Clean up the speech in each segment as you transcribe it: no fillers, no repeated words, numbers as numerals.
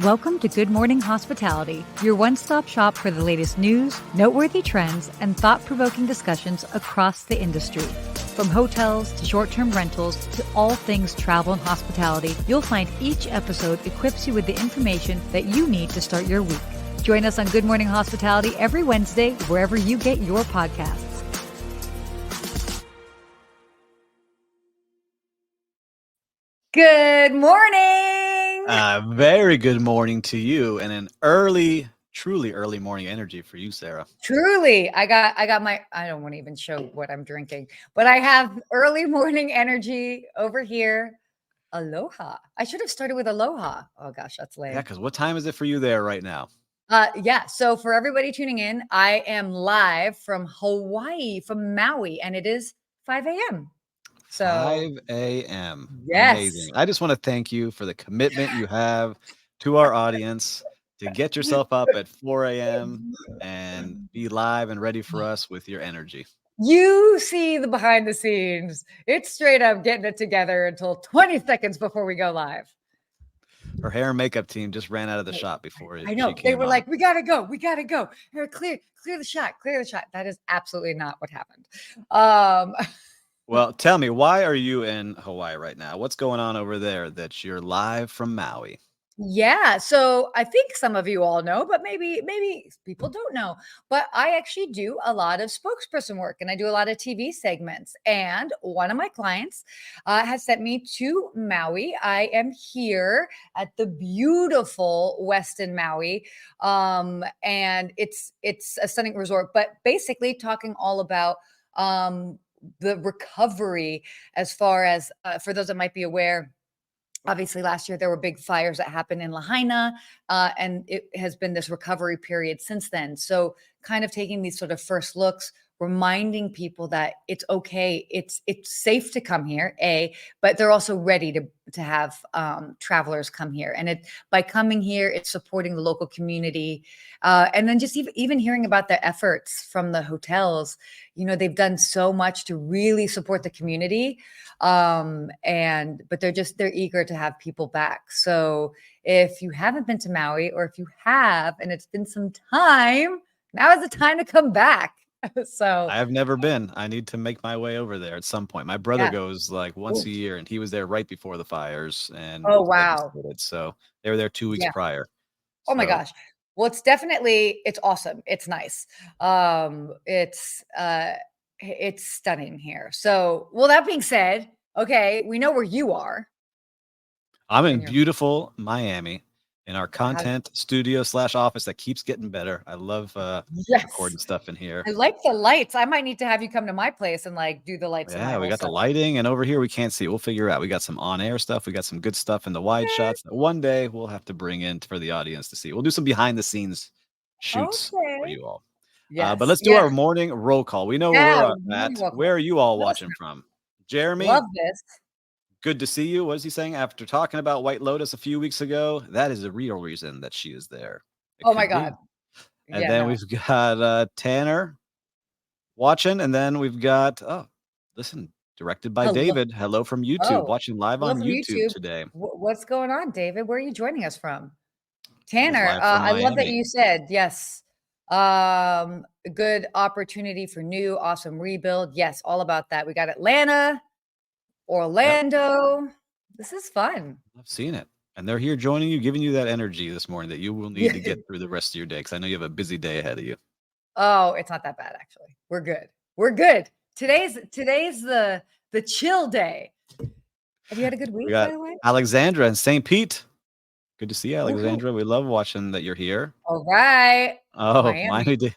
Welcome to Good Morning Hospitality, your one-stop shop for the latest news, noteworthy trends, and thought-provoking discussions across the industry. From hotels to short-term rentals to all things travel and hospitality, you'll find each episode equips you with the information that you need to start your week. Join us on Good Morning Hospitality every Wednesday, wherever you get your podcasts. Good morning! Very good morning to you, and an truly early morning energy for you, Sarah. Truly, I got my, I don't want to even show what I'm drinking, but I have early morning energy over here. Aloha. I should have started with aloha. Oh gosh, that's lame. Yeah, because what time is it for you there right now? Yeah. So for everybody tuning in, I am live from Hawaii, from Maui, and it is 5 a.m. So 5 a.m. yes. Amazing. I just want to thank you for the commitment you have to our audience to get yourself up at 4 a.m. and be live and ready for us with your energy. You see the behind the scenes. It's straight up getting it together until 20 seconds before we go live. Her hair and makeup team just ran out of the shop before I know. she came They were on. like, we gotta go. We gotta go. Clear the shot. Clear the shot. That is absolutely not what happened. Well, tell me, why are you in Hawaii right now? What's going on over there that you're live from Maui? Yeah, so I think some of you all know, but maybe people don't know. But I actually do a lot of spokesperson work, and I do a lot of TV segments. And one of my clients has sent me to Maui. I am here at the beautiful Westin Maui, and it's a stunning resort. But basically, talking all about the recovery, as far as for those that might be aware. Obviously, last year there were big fires that happened in Lahaina, and it has been this recovery period since then. So, kind of taking these sort of first looks, reminding people that it's okay, it's safe to come here, but they're also ready to have travelers come here. And by coming here, it's supporting the local community, and then just even hearing about the efforts from the hotels. You know, they've done so much to really support the community. But they're eager to have people back. So if you haven't been to Maui, or if you have and it's been some time, now is the time to come back. So I have never been. I need to make my way over there at some point. My brother goes like once a year, and he was there right before the fires and Oh, was wow. devastated. So they were there 2 weeks prior. Oh my So gosh. Well, it's awesome. It's nice. It's stunning here. So, well, that being said, okay, we know where you are. I'm in beautiful Miami in our content studio / office that keeps getting better. I love recording stuff in here. I like the lights. I might need to have you come to my place and like do the lights. Yeah, we got the lighting, and over here we can't see. We'll figure out. We got some on-air stuff. We got some good stuff in the wide shots that one day we'll have to bring in for the audience to see. We'll do some behind the scenes shoots for you all. But let's do our morning roll call. We know where we're at. Where are you all watching from? Jeremy, love this. Good to see you. What is he saying? After talking about White Lotus a few weeks ago, that is the real reason that she is there. Oh my God. And then we've got Tanner watching, and then we've got directed by David. Hello from YouTube, watching live on YouTube today. What's going on, David? Where are you joining us from? Tanner, I love that you said yes. Good opportunity for new awesome rebuild. Yes, all about that. We got Atlanta, Orlando. Yep. This is fun. I've seen it. And they're here joining you, giving you that energy this morning that you will need to get through the rest of your day, because I know you have a busy day ahead of you. Oh, it's not that bad, actually. We're good. We're good. Today's the chill day. Have you had a good week, by the way? Alexandra in St. Pete. Good to see you, Alexandra. We love watching that you're here. All right. Oh, Miami.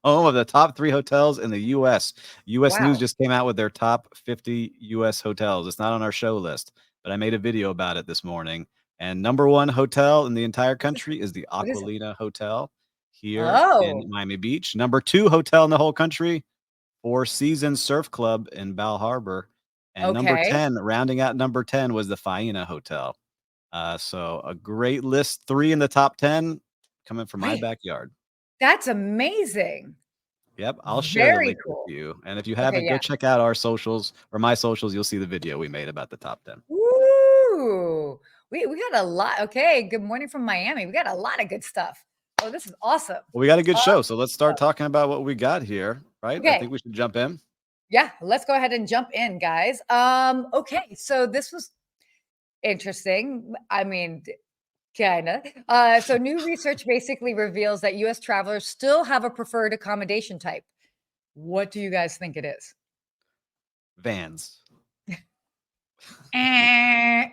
Home of the top 3 hotels in the U.S. U.S. News just came out with their top 50 U.S. hotels. It's not on our show list, but I made a video about it this morning. And number 1 hotel in the entire country is the Aquilina Hotel here in Miami Beach. Number 2 hotel in the whole country, Four Seasons Surf Club in Bal Harbor. And number 10, rounding out number 10, was the Faina Hotel. So a great list. 3 in the top 10 coming from my backyard. That's amazing. Yep, I'll share the link with you. And if you haven't, go check out our socials or my socials. You'll see the video we made about the top 10. Ooh, We got a lot. Okay, good morning from Miami. We got a lot of good stuff. Oh, this is awesome. Well, we got a good show, so let's start talking about what we got here, right? I Okay. think we should jump in. Yeah, let's go ahead and jump in, guys. Okay, so this was interesting. I mean, kinda. So new research basically reveals that US travelers still have a preferred accommodation type. What do you guys think it is? Vans. Eh.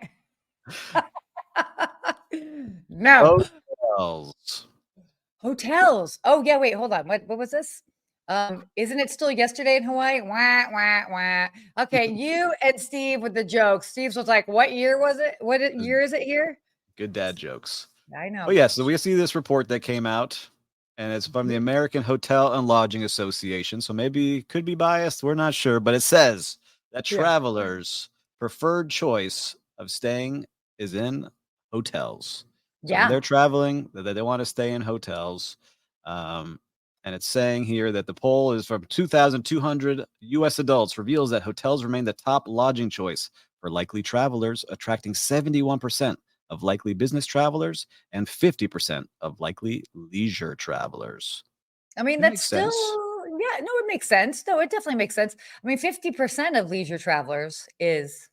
No. Hotels. Hotels. Oh, yeah, wait, hold on. What was this? Isn't it still yesterday in Hawaii? Wah, wah, wah. Okay, you and Steve with the jokes. Steve's was like, "What year was it? Year is it here?" Good dad jokes. I Oh, know. yeah, so we see this report that came out, and it's from the Mhm. American Hotel and Lodging Association, so maybe could be biased, we're not sure, but it says that Yeah. travelers' preferred choice of staying is in hotels. So when Yeah. they're traveling, they want to stay in hotels. Um, and it's saying here that the poll is from 2,200 US adults reveals that hotels remain the top lodging choice for likely travelers, attracting 71% of likely business travelers and 50% of likely leisure travelers. I mean, It that's makes still sense. yeah, no, it makes sense. No, it definitely makes sense. I mean, 50% of leisure travelers is,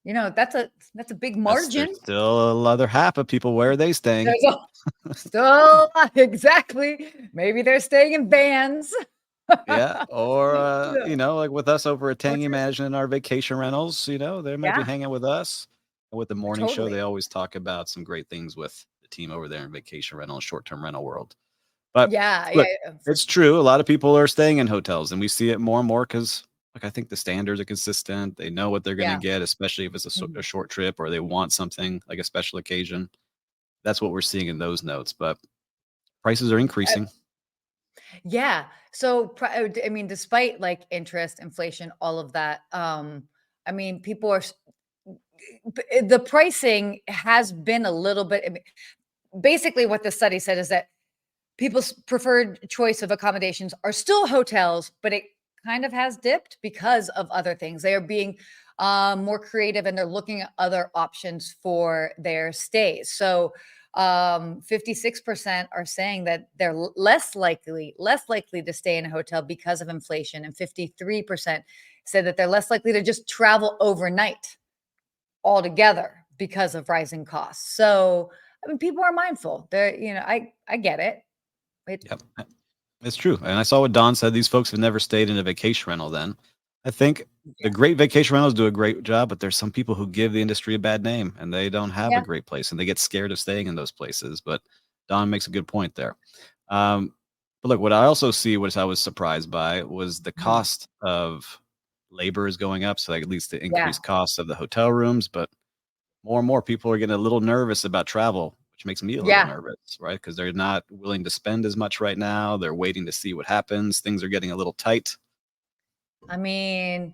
that's a big There's margin. still another half of people. Where are they staying? There's a still exactly. Maybe they're staying in vans. Yeah, or Yeah. like with us over at Or Tangy Management, our vacation rentals, they might be yeah, hanging with us. And with the morning show, totally. they always talk about some great things with the team over there in vacation rental and short-term rental world. But Yeah, yeah, look, yeah, it's true. A lot of people are staying in hotels, and we see it more and more because, like, I think the standards are consistent. They know what they're going to yeah. get, especially if it's a Mhm. short trip or they want something like a special occasion. That's what we're seeing in those notes. But prices are increasing. Yeah. So, I mean, despite like interest, inflation, all of that, I mean, people are the pricing has been a little bit. I mean, basically, what the study said is that people's preferred choice of accommodations are still hotels, but it kind of has dipped because of other things. They are being more creative and they're looking at other options for their stays. So 56% are saying that they're less likely to stay in a hotel because of inflation, and 53% said that they're less likely to just travel overnight altogether because of rising costs. So I mean, people are mindful. I get it. It Yep. It's true. And I saw what Don said. These folks have never stayed in a vacation rental then. I think the Yeah. great vacation rentals do a great job, but there's some people who give the industry a bad name and they don't have a Yeah. great place and they get scared of staying in those places. But Don makes a good point there. Um, but look, what I also see, which I was surprised by, was the Mhm. cost of labor is going up. So that leads to Yeah. increased costs of the hotel rooms. But more and more people are getting a little nervous about travel, which makes me a little Yeah. nervous, right? Because they're not willing to spend as much right now. They're waiting to see what happens. Things are getting a little tight. I mean,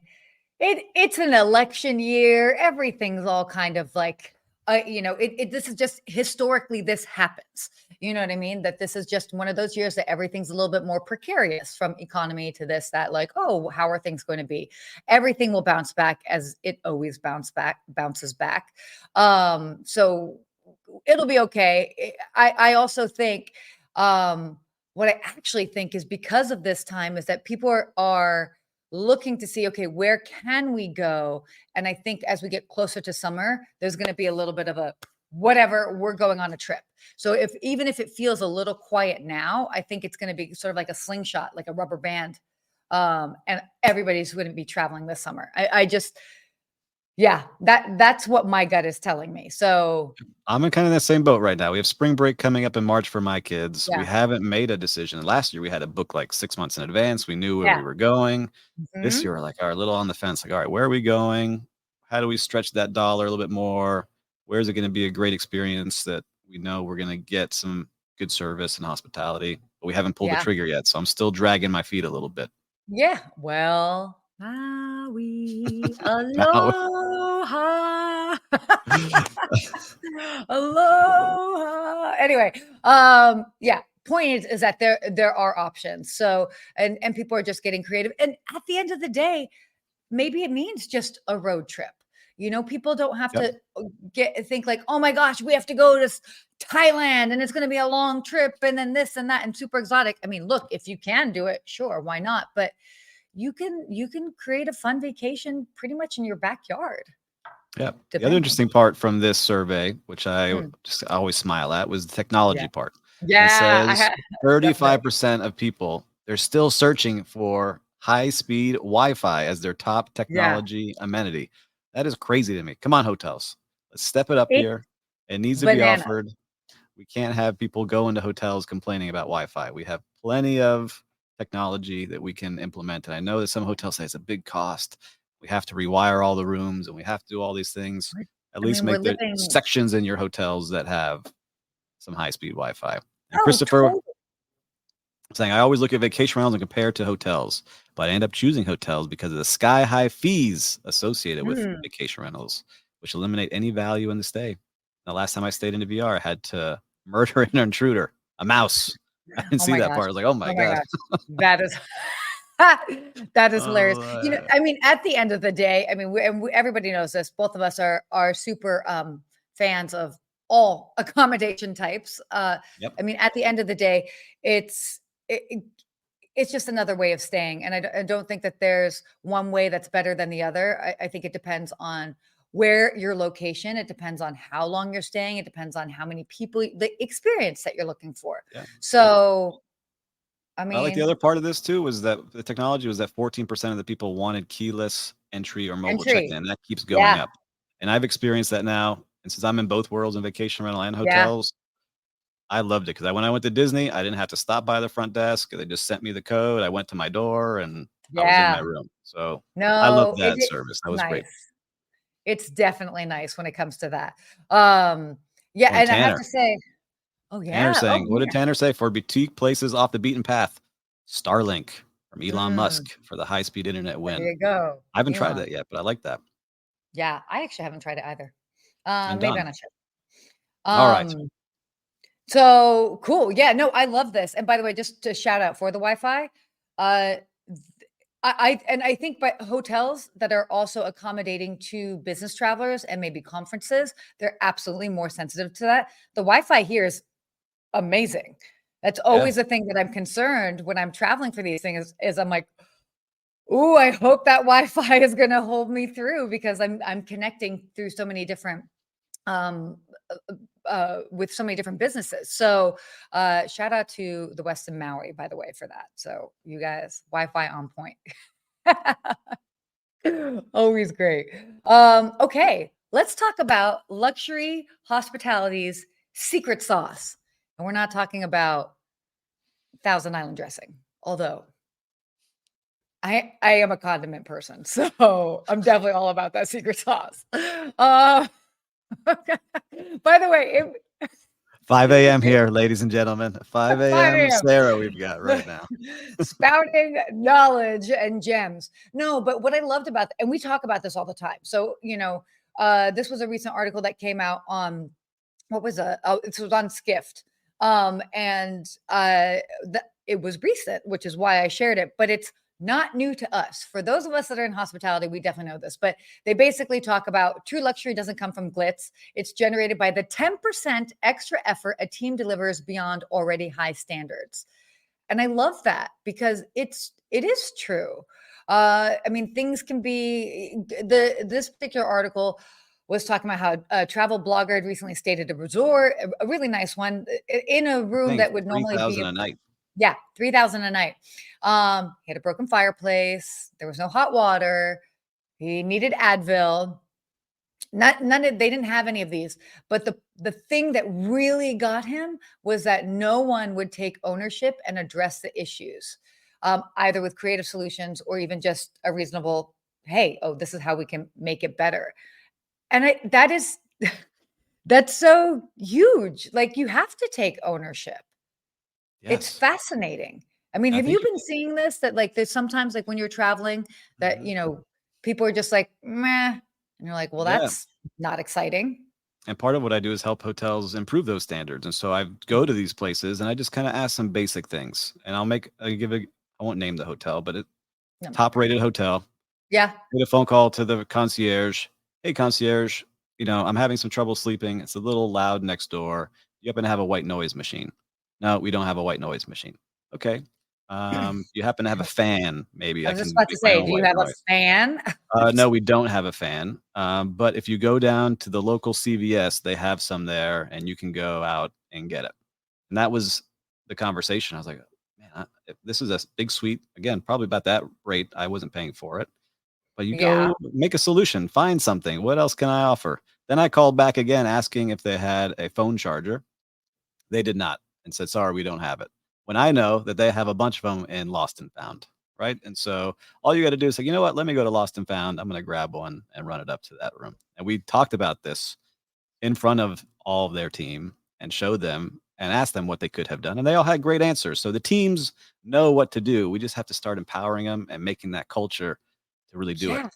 it's an election year. Everything's all kind of like, this is just historically this happens. You know what I mean? That this is just one of those years that everything's a little bit more precarious, from economy to this, that, like, oh, how are things going to be? Everything will bounce back as it always bounces back. So it'll be okay. I also think, what I actually think is because of this time is that people are looking to see, okay, where can we go? And I think as we get closer to summer, there's going to be a little bit of a whatever, we're going on a trip. So even if it feels a little quiet now, I think it's going to be sort of like a slingshot, like a rubber band. And everybody's going to be traveling this summer. I just, yeah, that's what my gut is telling me. So I'm in kind of the same boat right now. We have spring break coming up in March for my kids. We yeah, haven't made a decision. Last year, we had to book like 6 months in advance. We knew where yeah. we were going. This Mhm. year, we're like, all right, a little on the fence. Like, all right, where are we going? How do we stretch that dollar a little bit more? Where is it going to be a great experience that we know we're going to get some good service and hospitality? But we haven't pulled the Yeah. trigger yet. So I'm still dragging my feet a little bit. Yeah. Well, Maui, Now, aloha. Aloha. Anyway, yeah, point is that there are options. So and people are just getting creative. And at the end of the day, maybe it means just a road trip. People don't have Yep. to think like, oh my gosh, we have to go to Thailand and it's going to be a long trip and then this and that and super exotic. I mean, look, if you can do it, sure, why not? But you can create a fun vacation pretty much in your backyard. Yeah. The other Depending. interesting part from this survey, which I Mm. just always smile at, was the technology Yeah. part. And it Yeah, says definitely. 35% of people, they're still searching for high-speed Wi-Fi as their top Yeah. technology amenity. That is crazy to me. Come on, hotels. Let's step it up It's here. It needs to be bananas. offered. We can't have people go into hotels complaining about Wi-Fi. We have plenty of technology that we can implement. And I know that some hotels say it's a big cost. We have to rewire all the rooms and we have to do all these things. At I least mean, we're make the living. sections in your hotels that have some high-speed Wi-Fi. And Oh, Christopher totally. saying, I always look at vacation rentals and compare it to hotels, but I end up choosing hotels because of the sky-high fees associated with Mm. vacation rentals, which eliminate any value in the stay. The last time I stayed in a VR, I had to murder an intruder, a mouse. I didn't Oh see my that gosh. part. I was like, oh my Oh my God. gosh. That is that is hilarious. Oh, I mean, at the end of the day, I mean, everybody knows this. Both of us are super fans of all accommodation types. yep. I mean, at the end of the day, it's it, it's just another way of staying. And I don't think that there's one way that's better than the other. I think it depends on where your location, it depends on how long you're staying, it depends on how many people, the experience that you're looking for. Yeah. So, I I like the mean, other part of this too was that the technology was that 14% of the people wanted keyless entry or mobile check-in. entry. And that keeps going Yeah. up. And I've experienced that now. And since I'm in both worlds in vacation rental and Yeah. hotels, I loved it because when I went to Disney, I didn't have to stop by the front desk. They just sent me the code. I went to my door and I was in my Yeah. room. So I love No, that service. That it's was great. nice. It's definitely nice when it comes to that. Um, yeah, Oh, and and I have Tanner. to say, oh Tanner yeah, oh saying, what did yeah. Tanner say? For boutique places off the beaten path, Starlink from Elon Mm, Musk for the high-speed internet there win. you go. I haven't tried Elon. that yet, but I like that. Yeah, I actually haven't tried it either. And Maybe done. on a trip. All right. So cool. Yeah, no, I love this. And by the way, just to shout out for the Wi-Fi, uh, I think by hotels that are also accommodating to business travelers and maybe conferences, they're absolutely more sensitive to that. The Wi-Fi here is amazing. That's Yeah. always the thing that I'm concerned when I'm traveling for these things is I'm like, "Ooh, I hope that Wi-Fi is gonna hold me through," because I'm connecting through so many different, um, with so many different businesses. So, shout out to the Westin Maui, by the way, for that. So, you guys, Wi-Fi on point. Always great. Okay, let's talk about luxury hospitality's secret sauce. And we're not talking about Thousand Island dressing, although I am a condiment person, so I'm definitely all about that secret sauce. Uh, by the way, 5 a.m. here, ladies and gentlemen. 5 5 a.m. a.m. Sarah we've got right now. Spouting knowledge and gems. No, but what I loved about and we talk about this all the time. So, this was a recent article that came out on what was it was on Skift. And it was recent, which is why I shared it, but it's not new to us. For those of us that are in hospitality, we definitely know this, but they basically talk about true luxury doesn't come from glitz. It's generated by the 10% extra effort a team delivers beyond already high standards. And I love that because it is true. I mean, things can be this particular article was talking about how a travel blogger had recently stayed at a resort, a really nice one, in a room Paying that would normally be 3,000 a night. yeah, 3,000 a night. He had a broken fireplace. There was no hot water. He needed Advil. None of they didn't have any of these, but the thing that really got him was that no one would take ownership and address the issues, either with creative solutions or even just a reasonable, "Hey, oh, this is how we can make it better." And that is that's so huge. Like, you have to take ownership. It's Yes. fascinating. I mean, I have think you been seeing this that, like, there's sometimes, like, when you're traveling that, Mhm. people are just like, "Meh," and you're like, "Well, Yeah. that's not exciting." And part of what I do is help hotels improve those standards. And so I go to these places and I just kind of ask some basic things. And I won't name the hotel, but it No. top rated hotel. Yeah. Made a phone call to the concierge. hey, concierge, I'm having some trouble sleeping. It's a little loud next door. You happen to have a white noise machine? No, we don't have a white noise machine. Okay. You happen to have a fan? Maybe I I was just can about to make my say, own do you white have a noise. fan? No, we don't have a fan. But if you go down to the local CVS, they have some there, and you can go out and get it. And that was the conversation. I was like, man, if this is a big suite. Again, probably about that rate. I wasn't paying for it. But you Yeah. go make a solution, find something. What else can I offer? Then I called back again asking if they had a phone charger. They did not and said, sorry, we don't have it. When I know that they have a bunch of them in Lost and Found, right? And so all you got to do is say, you know what? Let me go to Lost and Found. I'm going to grab one and run it up to that room. And we talked about this in front of all of their team and showed them and asked them what they could have done. And they all had great answers. So the teams know what to do. We just have to start empowering them and making that culture to really do it. Yeah.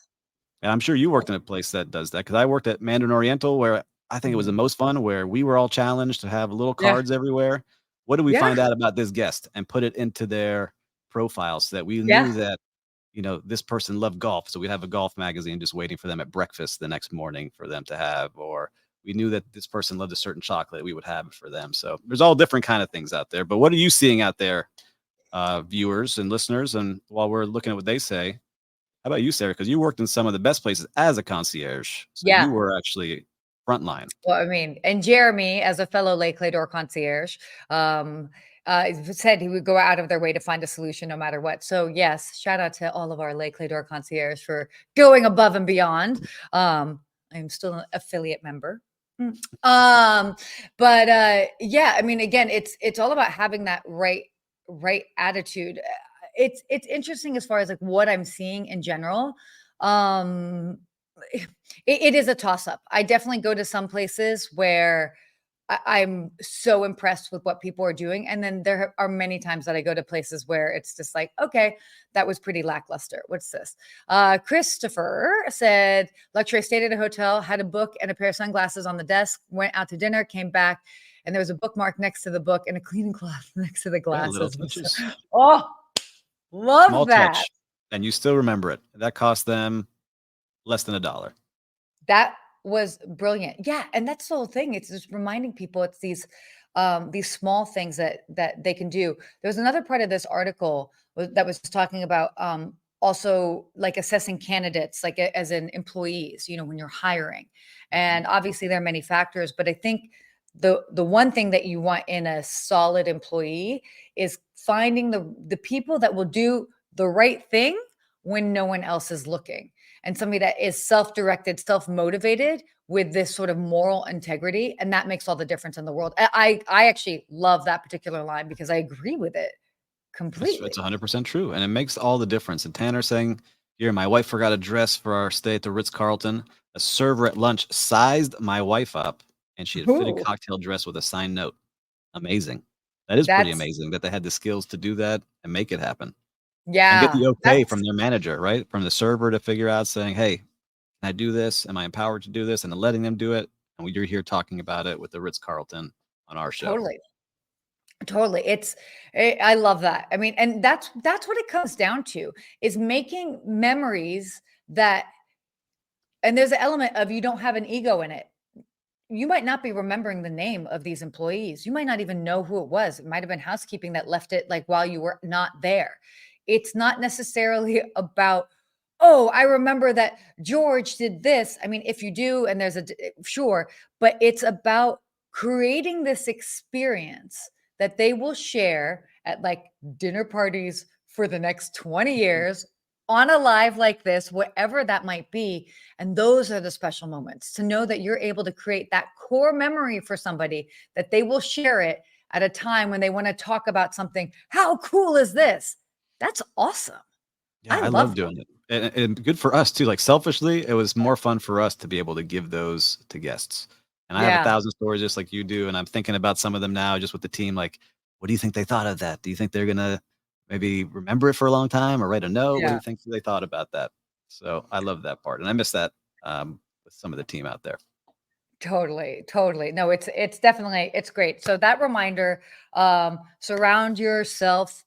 And I'm sure you worked in a place that does that, because I worked at Mandarin Oriental, where I think it was the Mhm. most fun, where we were all challenged to have little Yeah. cards everywhere. What did we Yeah. find out about this guest, and put it into their profile so that we Yeah. knew that, this person loved golf. So we'd have a golf magazine just waiting for them at breakfast the next morning for them to have, or we knew that this person loved a certain chocolate, we would have it for them. So there's all different kind of things out there. But what are you seeing out there, viewers and listeners? And while we're looking at what they say, how about you, Sarah? Because you worked in some of the best places as a concierge, so Yeah. you were actually frontline. Well, I mean, and Jeremy, as a fellow Lake Claydor concierge, um, said he would go out of their way to find a solution no matter what. So, yes, shout out to all of our Lake Claydor concierge for going above and beyond. I'm still an affiliate member. Mm. But yeah, I mean, again, it's all about having that right attitude. It's interesting as far as like what I'm seeing in general. Um, it is a toss up. I definitely go to some places where I'm so impressed with what people are doing. And then there are many times that I go to places where it's just like, okay, that was pretty lackluster. What's this? Christopher said, luxury stayed at a hotel, had a book and a pair of sunglasses on the desk, went out to dinner, came back, and there was a bookmark next to the book and a cleaning cloth next to the Yeah, little glasses. touches, Oh, small love that. touch, and you still remember it. That cost them less than $1. That was brilliant. Yeah, and that's the whole thing. It's just reminding people it's these small things that they can do. There was another part of this article that was talking about also like assessing candidates like as in employees, when you're hiring. Mhm. And obviously there are many factors, but I think the one thing that you want in a solid employee is finding the people that will do the right thing when no one else is looking, and somebody that is self-directed, self-motivated with this sort of moral integrity, and that makes all the difference in the world. I actually love that particular line because I agree with it It's completely. 100% true, and it makes all the difference. And Tanner saying, "Here, my wife forgot a dress for our stay at the Ritz Carlton. A server at lunch sized my wife up, and she had fitted Ooh, cocktail dress with a signed note." Amazing. That is pretty that's amazing that they had the skills to do that and make it happen. And get yeah, the okay that's from their manager, right? From the server to figure out saying, "Hey, can I do this? Am I empowered to do this?" And then letting them do it. And you're here talking about it with the Ritz-Carlton on our show. totally. Totally. I love that. I mean, and that's what it comes down to is making memories that, and there's an element of you don't have an ego in it. You might not be remembering the name of these employees. You might not even know who it was. It might have been housekeeping that left it like while you were not there. It's not necessarily about, oh, I remember that George did this. I mean, if you do, and there's sure, but it's about creating this experience that they will share at like dinner parties for the next 20 years on a live like this, whatever that might be. And those are the special moments to know that you're able to create that core memory for somebody that they will share it at a time when they want to talk about something. How cool is this? That's awesome. Yeah, I I love love that. doing it. And good for us too. Like selfishly, it was more fun for us to be able to give those to guests. And I have a Yeah. thousand stories just like you do. And I'm thinking about some of them now just with the team. Like, what do you think they thought of that? Do you think they're gonna maybe remember it for a long time or write a note? What do Yeah. you think they thought about that? So I love that part. And I miss that with some of the team out there. Totally, totally. No, it's definitely it's great. So that reminder, surround yourself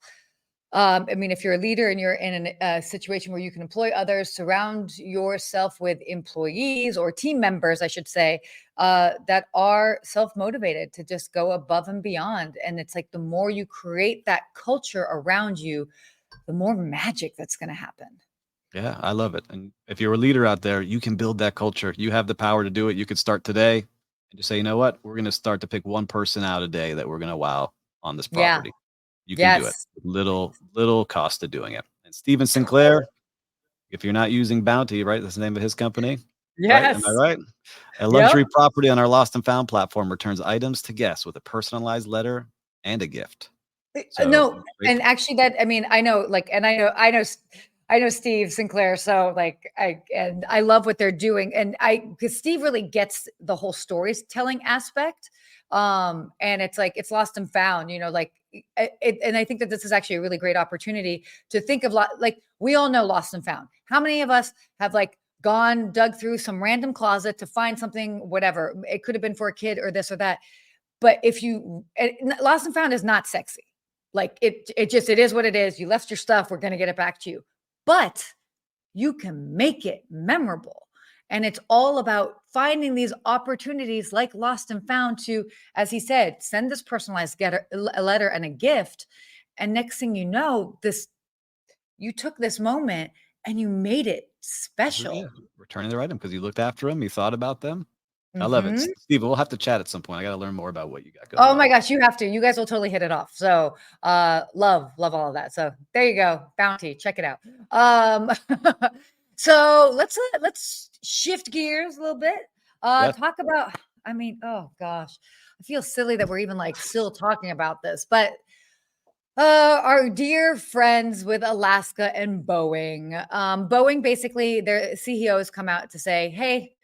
I mean, if you're a leader and you're in a situation where you can employ others, surround yourself with employees or team members, I should say, that are self-motivated to just go above and beyond. And it's like the more you create that culture around you, the more magic that's going to happen. Yeah, I love it. And if you're a leader out there, you can build that culture. You have the power to do it. You could start today and just say, you know what? We're going to start to pick one person out a day that we're going to wow on this Yeah. property. You can do it. Yes. Little cost to doing it. And Steven Totally. Sinclair, if you're not using Bounty, right? That's the name of his company, right? Am I Yes. right? A Yep. luxury property on our Lost and Found platform returns items to guests with a personalized letter and a gift. So No, great. and actually that I mean, I know like and I know Steve Sinclair, so like I love what they're doing and because Steve really gets the whole storytelling aspect. And it's like it's lost and found, you know, like and I think that this is actually a really great opportunity to think of like we all know lost and found. How many of us have like gone dug through some random closet to find something, whatever. It could have been for a kid or this or that. But if you lost and found is not sexy. Like it is what it is. You left your stuff, we're going to get it back to you. But you can make it memorable. And it's all about finding these opportunities like lost and found to, as he said, send this personalized a letter and a gift. And next thing you know, you took this moment and you made it Yeah, special. returning their item because you looked after them, you thought about them. I love it. Mhm. Steve, we'll have to chat at some point. I got to learn more about what you got going Oh my on. gosh, you have to. You guys will totally hit it off. So, love all of that. So there you go. Bounty, check it out. Um, so let's shift gears a little bit. Yes. Talk about, I mean, oh gosh, I feel silly that we're even like still talking about this, but our dear friends with Alaska and Boeing. Boeing basically, their CEO has come out to say, hey,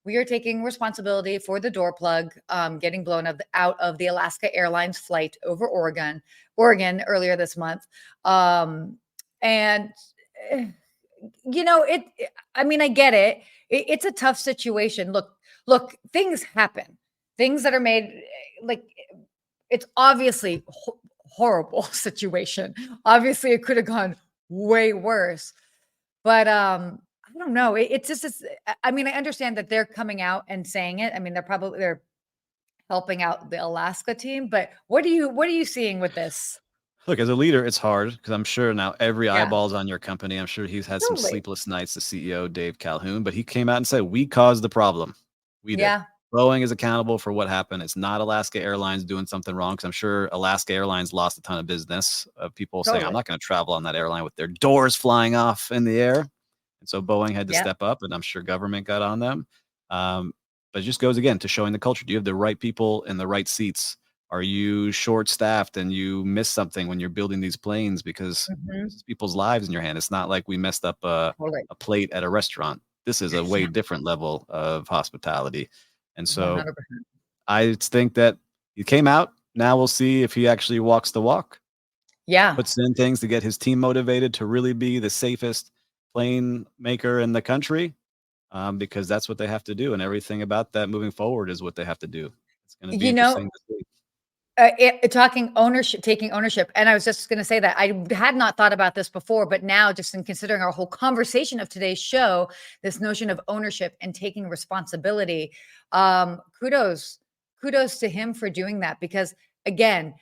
we are taking responsibility for the door plug getting blown out of the Alaska Airlines flight over Oregon earlier this month. And eh, you know, I mean, I get it. It's a tough situation. Look, things happen. Things that are made like it's obviously horrible situation. Obviously, it could have gone way worse. But, I don't know. It's just this I mean, I understand that they're coming out and saying it. I mean, they're helping out the Alaska team, but what are you seeing with this? Look, as a leader, it's hard because I'm sure now every Yeah, eyeball's on your company. I'm sure he's had some totally. sleepless nights, the CEO, Dave Calhoun, but he came out and said, we caused the problem. We did. Yeah, Boeing is accountable for what happened. It's not Alaska Airlines doing something wrong because I'm sure Alaska Airlines lost a ton of business of people saying, I'm totally. not going to travel on that airline with their doors flying off in the air. And so Boeing had to Yeah. step up, and I'm sure government got on them. Um, but it just goes again to showing the culture. Do you have the right people in the right seats? Are you short staffed and you miss something when you're building these planes because this Mhm. is people's lives in your hand? It's not like we messed up Totally. a plate at a restaurant. This is a way Yeah, different level of hospitality. And so 100%. I think that he came out. Now we'll see if he actually walks the walk, Yeah. puts in things to get his team motivated to really be the safest plane maker in the country, because that's what they have to do. And everything about that moving forward is what they have to do. It's going to be You know, interesting to see. talking ownership, taking ownership, and I was just gonna say that I had not thought about this before, but now just in considering our whole conversation of today's show, this notion of ownership and taking responsibility, kudos to him for doing that because again,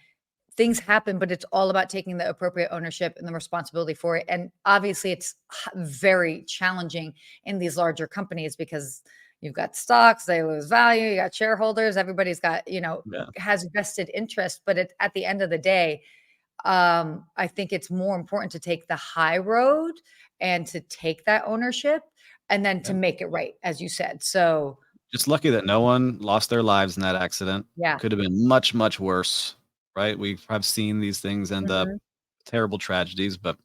things happen, but it's all about taking the appropriate ownership and the responsibility for it. And obviously, it's very challenging in these larger companies because you've got stocks, they lose value, you got shareholders, everybody's got, Yeah. has vested interest. But at the end of the day, I think it's more important to take the high road and to take that ownership and then to Yeah. make it right, as you said. So, Just lucky that no one lost their lives in that accident. It yeah, could have been much, much worse, right? We have seen these things end up mhm, terrible tragedies, but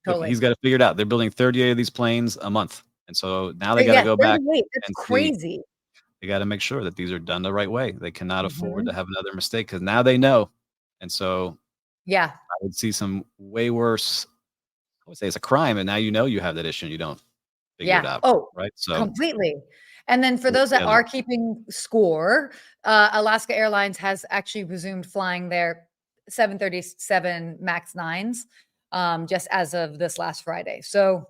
look, totally. he's got to figure it out. They're building 38 of these planes a month. And so now they got to Yeah, go back 38. That's and see. crazy. They got to make sure that these are done the right way. They cannot afford to Mhm. have another mistake because now they know. And so Yeah. I would see some way worse. I would say it's a crime, and now you know you have that issue and you don't figure it Yeah. out, Oh, right? So completely. And then for work those that together. are keeping score, Alaska Airlines has actually resumed flying their 737 MAX 9s. just as of this last Friday. So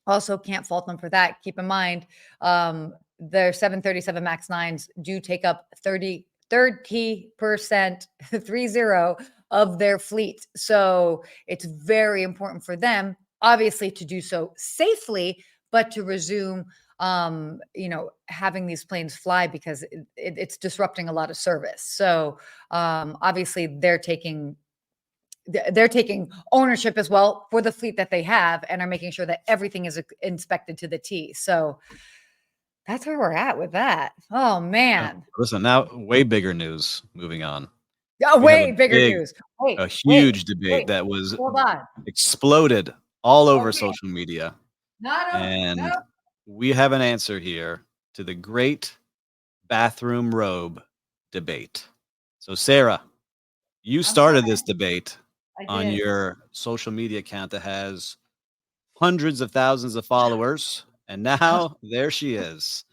also can't fault them for that. Keep in mind, their 737 MAX 9s do take up 30% 30 of their fleet. So it's very important for them, obviously, to do so safely, but to resume having these planes fly, because it's disrupting a lot of service. So obviously they're taking ownership as well for the fleet that they have, and are making sure that everything is inspected to the T. So that's where we're at with that. Oh man. Listen, now way bigger news. Moving on. Oh, We have way bigger news. a Wait, huge debate that was hold on. exploded all over Okay. social media. No. And we have an answer here to the great bathroom robe debate. So, Sarah, you started this debate on your social media account that has hundreds of thousands of followers, and now there she is.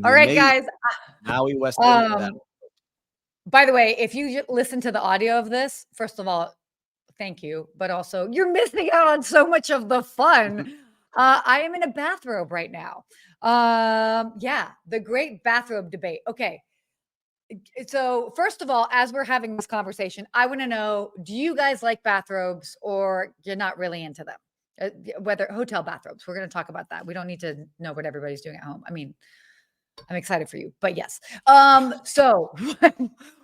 All right, guys. Maui Western. By the way, if you listen to the audio of this, first of all, thank you, but also you're missing out on so much of the fun. I am in a bathrobe right now. Yeah, the great bathrobe debate. Okay. So, first of all, as we're having this conversation, I want to know, do you guys like bathrobes, or you're not really into them? Whether hotel bathrobes, we're going to talk about that. We don't need to know what everybody's doing at home. I mean, I'm excited for you, but yes. So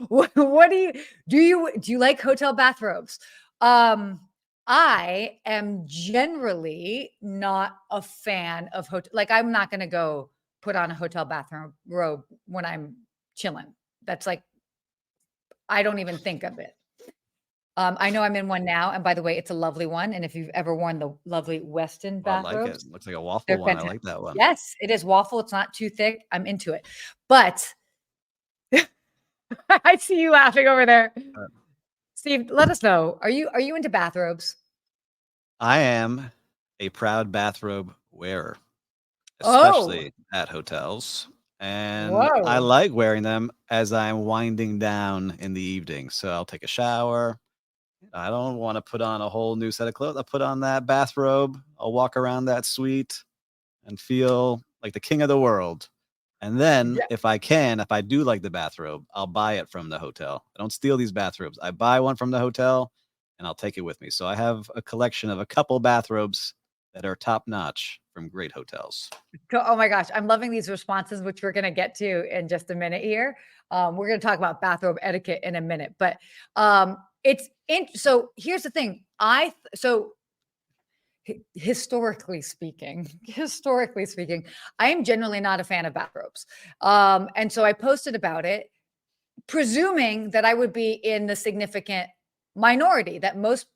what do you like hotel bathrobes? I am generally not a fan of hotel. Like, I'm not going to go put on a hotel bathroom robe when I'm chilling. That's like, I don't even think of it. I know I'm in one now, and by the way, it's a lovely one. And if you've ever worn the lovely Weston bathrobes, I like it. Looks like a waffle they're one. fantastic. I like that one. Yes, it is waffle. It's not too thick. I'm into it. But I see you laughing over there. Steve, let us know. Are you into bathrobes? I am a proud bathrobe wearer, especially at hotels. And I like wearing them as I'm winding down in the evening. So I'll take a shower. I don't want to put on a whole new set of clothes. I'll put on that bathrobe. I'll walk around that suite and feel like the king of the world. And then if I do like the bathrobe, I'll buy it from the hotel. I don't steal these bathrobes. I buy one from the hotel and I'll take it with me. So I have a collection of a couple bathrobes that are top notch from great hotels. Oh my gosh, I'm loving these responses, which we're going to get to in just a minute here. We're going to talk about bathrobe etiquette in a minute, but so here's the thing. Historically speaking, I am generally not a fan of bathrobes. And so I posted about it, presuming that I would be in the significant minority, that most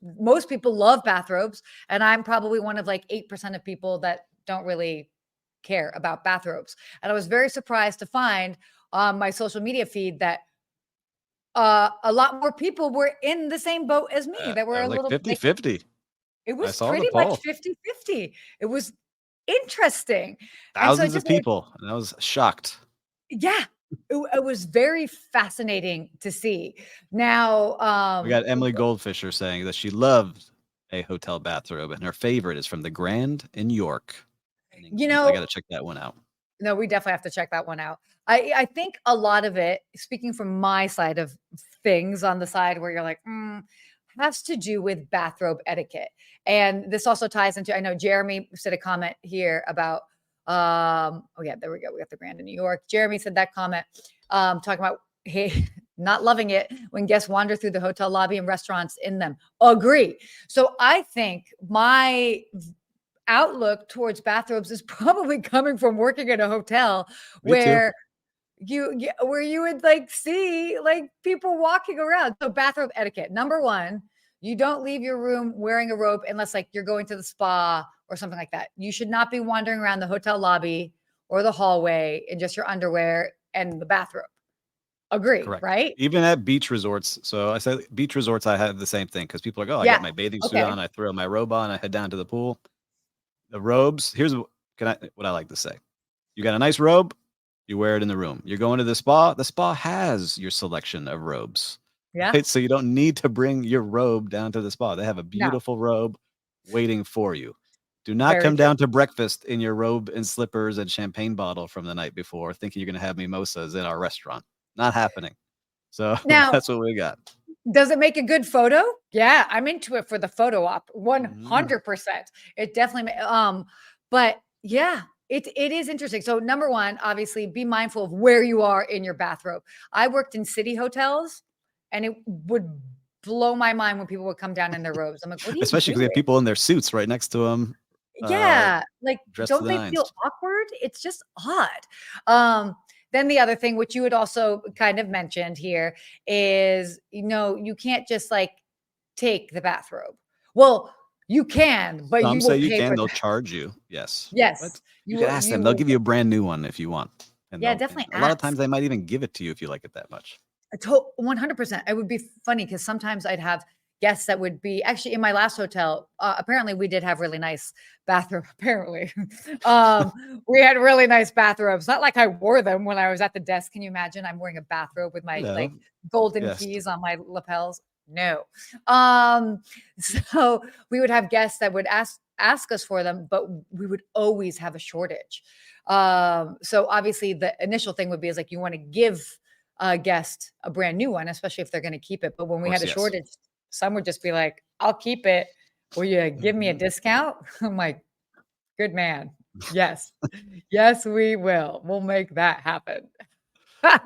people love bathrobes. And I'm probably one of like 8% of people that don't really care about bathrobes. And I was very surprised to find on my social media feed that a lot more people were in the same boat as me. That were a like little 50-50. It was pretty much 50-50. It was interesting. Thousands of people. And I was shocked. Yeah. It was very fascinating to see. Now, we got Emily Goldfisher saying that she loved a hotel bathrobe and her favorite is from the Grand in York. I got to check that one out. No, we definitely have to check that one out. I think a lot of it, speaking from my side of things, on the side where you're like, has to do with bathrobe etiquette. And this also ties into, I know Jeremy said a comment here about, there we go. We got the Grand in New York. Jeremy said that comment, talking about, hey, not loving it when guests wander through the hotel lobby and restaurants in them. Agree. So I think my outlook towards bathrobes is probably coming from working in a hotel where you would like see like people walking around. So bathrobe etiquette. Number one, you don't leave your room wearing a robe unless like you're going to the spa or something like that. You should not be wandering around the hotel lobby or the hallway in just your underwear and the bathrobe. Agree. Correct. Right? Even at beach resorts. So I said beach resorts, I have the same thing because people are like, I got my bathing suit on, I throw my robe on, I head down to the pool. The robes, here's what I like to say. You got a nice robe, you wear it in the room. You're going to the spa has your selection of robes. Yeah. right? So you don't need to bring your robe down to the spa. They have a No. beautiful robe waiting for you. Do not Very come true. down to breakfast in your robe and slippers and champagne bottle from the night before, thinking you're going to have mimosas in our restaurant. Not happening. So Now, that's what we got. does it make a good photo? Yeah, I'm into it for the photo op. Mhm. 100%. It definitely but yeah, it is interesting. So number 1, obviously be mindful of where you are in your bathrobe. I worked in city hotels and it would blow my mind when people would come down in their robes. I'm like, "What are you Especially because they have doing?" people in their suits right next to them, Yeah, like, dressed to don't the they nines. feel awkward? It's just odd. Um, then the other thing, which you had also kind of mentioned here, is, you can't just, like, take the bathrobe. Well, you can, but Some you say will you pay can, for they'll that. charge you, yes. But Yes, you could ask them, they'll give you a brand new one if you want, and yeah, they'll and definitely a lot of ask. times they might even give it to you if you like it that much. 100%. It would be funny because sometimes I'd have guests that would be actually in my last hotel. Apparently, we did have really nice bathroom. Apparently, um, we had really nice bathrobes. Not like I wore them when I was at the desk. Can you imagine? I'm wearing a bathrobe with my Hello. like golden Yes. keys on my lapels. No. Um, so we would have guests that would ask us for them, but we would always have a shortage. So obviously, the initial thing would be is like you want to give a guest a brand new one, especially if they're gonna keep it. But when Of we had course, a yes. shortage, some would just be like, "I'll keep it. Will you give me a Mhm. discount?" I'm like, "Good man. Yes. Yes, we will. We'll make that happen."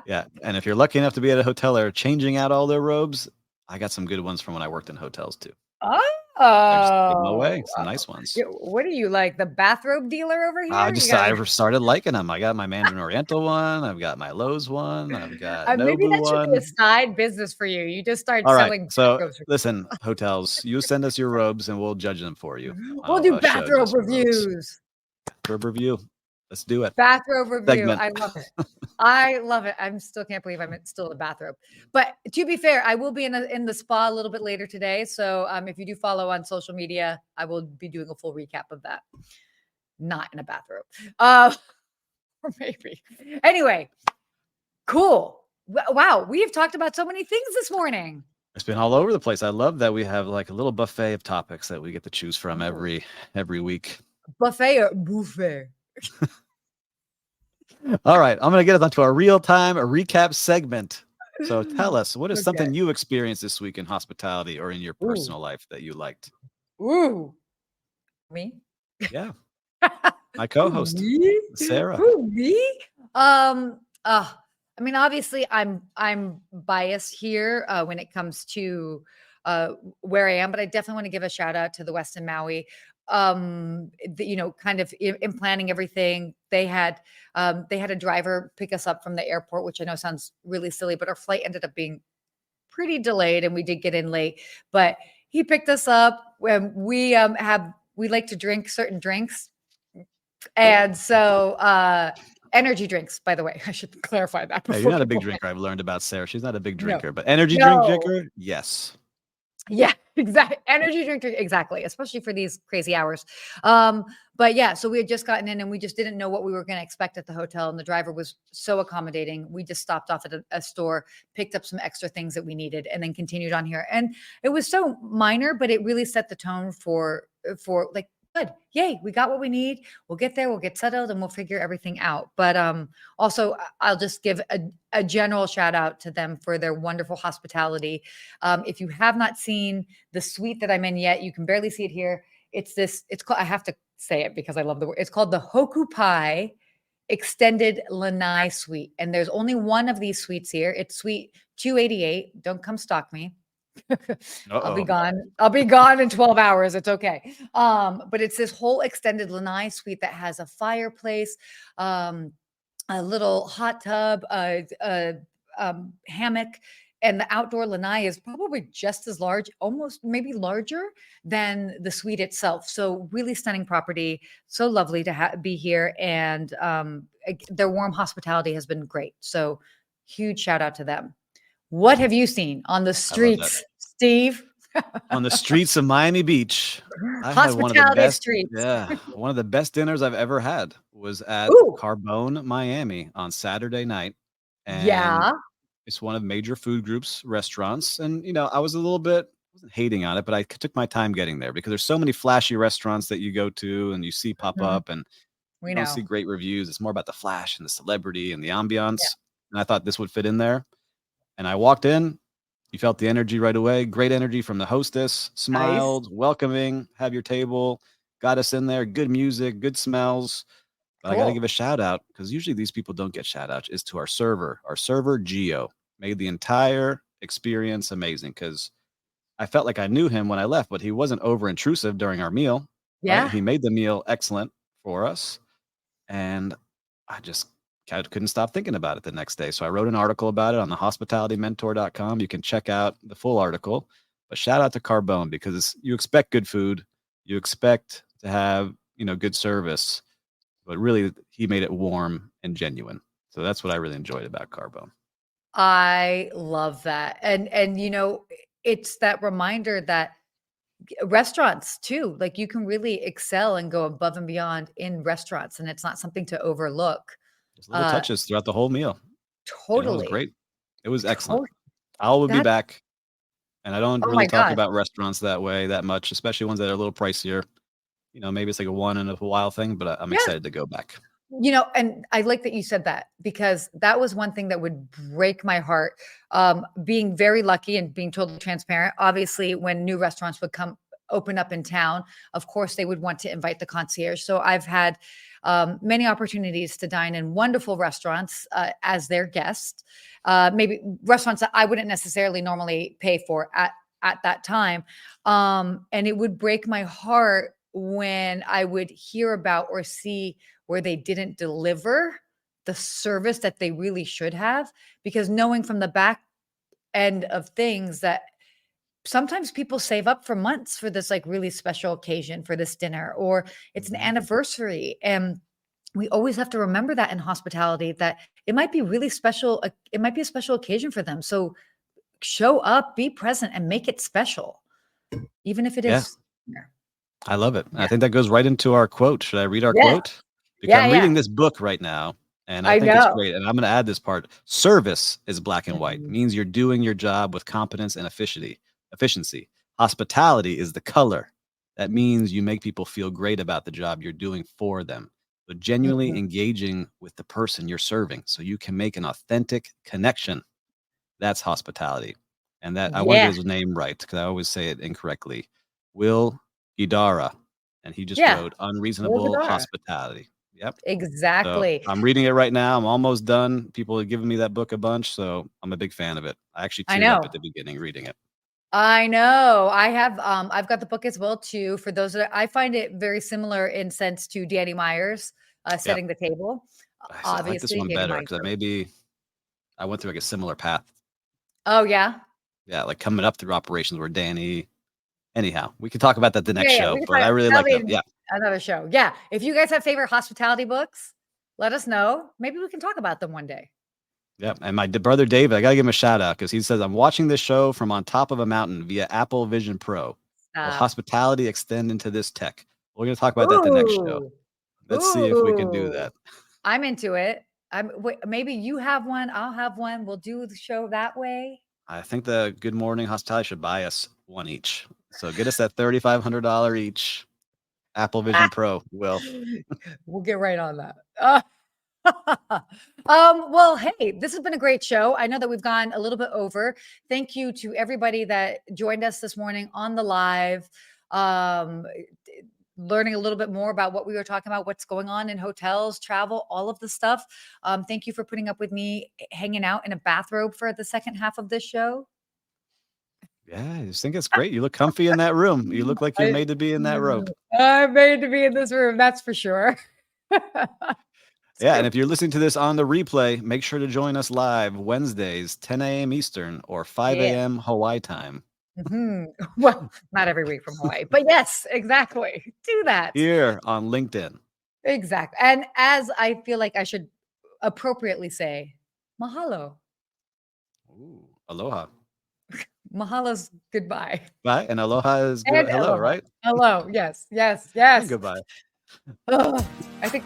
Yeah, and if you're lucky enough to be at a hotel that are changing out all their robes, I got some good ones from when I worked in hotels too. They're just give them away, Oh, some nice ones. yeah, what are you, like, the bathrobe dealer over I here? You just got I started liking them. I got my Mandarin Oriental one, I've got my Lowe's one, I've got maybe Nobu that should be a one. side business for you. You just start All right, selling so bathrobes. listen, hotels, you send us your robes and we'll judge them for you on We'll do a show bathrobe just for robes. reviews. Robe review. Let's do it. Bathrobe review. Segment. I love it. I love it. I'm still can't believe I'm still in a bathrobe. But to be fair, I will be in the spa a little bit later today. So if you do follow on social media, I will be doing a full recap of that. Not in a bathrobe. Or maybe. Anyway, cool. Wow, we have talked about so many things this morning. It's been all over the place. I love that we have like a little buffet of topics that we get to choose from Oh, every week. buffet or buffet? All right, I'm going to get us onto a real-time recap segment. So tell us, what is Okay. something you experienced this week in hospitality or in your Ooh. personal life that you liked? Ooh. Me? Yeah, my Who, co-host, me? Sarah. Who, me? Um, uh, I mean, obviously, I'm biased here when it comes to where I am, but I definitely want to give a shout out to the Westin Maui. Kind of in planning everything, they had a driver pick us up from the airport, which I know sounds really silly, but our flight ended up being pretty delayed, and we did get in late. But he picked us up when we like to drink certain drinks and so, energy drinks, by the way, I should clarify that Hey, you're before not a big people drinker. I've learned about Sarah. She's not a big no, drinker, but energy drink no. drinker, yes. Yeah, exactly. Energy drink, exactly, especially for these crazy hours. But yeah, so we had just gotten in and we just didn't know what we were going to expect at the hotel. And the driver was so accommodating. We just stopped off at a store, picked up some extra things that we needed, and then continued on here. And it was so minor, but it really set the tone for like, good, yay, we got what we need. We'll get there, we'll get settled, and we'll figure everything out. But also, I'll just give a general shout out to them for their wonderful hospitality. If you have not seen the suite that I'm in yet, you can barely see it here. It's called, I have to say it because I love the word. It's called the Hokupai Extended Lanai Suite. And there's only one of these suites here. It's suite 288. Don't come stalk me. I'll be Uh-oh. gone. I'll be gone in 12 hours. It's okay. But it's this whole extended lanai suite that has a fireplace, um, a little hot tub, a hammock, and the outdoor lanai is probably just as large, almost maybe larger than the suite itself. So really stunning property. So lovely to be here, and their warm hospitality has been great. So huge shout out to them. What have you seen on the I love that. streets, Steve? On the streets of Miami Beach, I had one of the Hospitality best streets. one of the best dinners I've ever had was at Ooh, Carbone, Miami on Saturday night, and yeah. It's one of major food groups restaurants, and I was a little bit wasn't hating on it, but I took my time getting there because there's so many flashy restaurants that you go to and you see pop Mhm. up, and We you don't see know. great reviews. It's more about the flash and the celebrity and the Yeah. ambiance. And I thought this would fit in there. And I walked in, you felt the energy right away. Great energy from the hostess, Nice. smiled, welcoming, have your table, got us in there, good music, good smells. But I got to give Cool. a shout out because usually these people don't get shout outs, is to our server. Our server, Geo, made the entire experience amazing because I felt like I knew him when I left, but he wasn't over intrusive during our meal, right? Yeah. He made the meal excellent for us. And I just couldn't stop thinking about it the next day. So I wrote an article about it on the hospitalitymentor.com. You can check out the full article. But shout out to Carbone because you expect good food, you expect to have, good service, but really he made it warm and genuine. So that's what I really enjoyed about Carbone. I love that. And it's that reminder that restaurants too, like you can really excel and go above and beyond in restaurants and it's not something to overlook. Just little Uh touches throughout the whole meal. It was totally. great. It was excellent. To- I will be that back. And I don't oh really my talk god. about restaurants that way that much, especially ones that are a little pricier. Maybe it's like a one in a while thing, but I'm Yeah. excited to go back. And I like that you said that because that was one thing that would break my heart. Being very lucky and being totally transparent. Obviously, when new restaurants would come open up in town, of course, they would want to invite the concierge. So I've had many opportunities to dine in wonderful restaurants as their guest. Maybe restaurants that I wouldn't necessarily normally pay for at that time. And it would break my heart when I would hear about or see where they didn't deliver the service that they really should have, because knowing from the back end of things that sometimes people save up for months for this like really special occasion, for this dinner, or it's an Mhm. anniversary. And we always have to remember that in hospitality, that it might be really special. It might be a special occasion for them. So show up, be present, and make it special, even if it Yeah, is. Yeah. I love it. And I think that goes right into our quote. Should I read our Yeah. quote? Because Yeah. I'm Yeah. reading this book right now, and I I think it's know. great. And I'm going to add this part. Service is black and white, Mhm. means you're doing your job with competence and efficiency. Hospitality is the color. That means you make people feel great about the job you're doing for them. So genuinely Mhm. engaging with the person you're serving so you can make an authentic connection. That's hospitality. And that I want to get Yeah. his name right because I always say it incorrectly. Will Guidara. And he just Yeah. wrote Will Unreasonable Guidara. Hospitality. Yep. So Exactly. I'm reading it right now. I'm almost done. People have given me that book a bunch, so I'm a big fan of it. I actually I teared up know. at the beginning reading it. I know. I've got the book as well too. For those that I find it very similar in sense to Danny Myers, Yep. Setting the Table. I like this Obviously, one Danny better Myers. because I went through like a similar path. Oh yeah. Yeah, like coming up through operations where Danny. Anyhow, we can talk about that the next Yeah, yeah. show, We can but talk. I really That'll like be that. Yeah. another show. Yeah. If you guys have favorite hospitality books, let us know. Maybe we can talk about them one day. Yeah, and my brother David, I gotta give him a shout out because he says I'm watching this show from on top of a mountain via Apple Vision Pro. Will Stop. hospitality extend into this tech? We're gonna talk about that the next show. Ooh. Let's see if we can do Ooh. that. I'm into it. Maybe you have one. I'll have one. We'll do the show that way. I think the Good Morning Hospitality should buy us one each. So get us that $3,500 each Apple Vision Pro. Will. We'll get right on that. Well, hey, this has been a great show. I know that we've gone a little bit over. Thank you to everybody that joined us this morning on the live. Um, Learning a little bit more about what we were talking about, what's going on in hotels, travel, all of the stuff. Thank you for putting up with me hanging out in a bathrobe for the second half of this show. Yeah, I just think it's great. You look comfy in that room. You look like you're I, made to be in that robe. I'm made to be in this room, that's for sure. It's Yeah, and good. if you're listening to this on the replay, make sure to join us live Wednesdays, 10 a.m. Eastern or 5 Yeah. a.m. Hawaii time Well, not every week from Hawaii, but yes, exactly. Do that. here on LinkedIn. Exactly. And as I feel like I should appropriately say, mahalo. Ooh, aloha. Mahalo's goodbye. Bye. And aloha is good. And Hello, aloha. right? Hello. Yes, yes, And yes. goodbye. Ugh, I think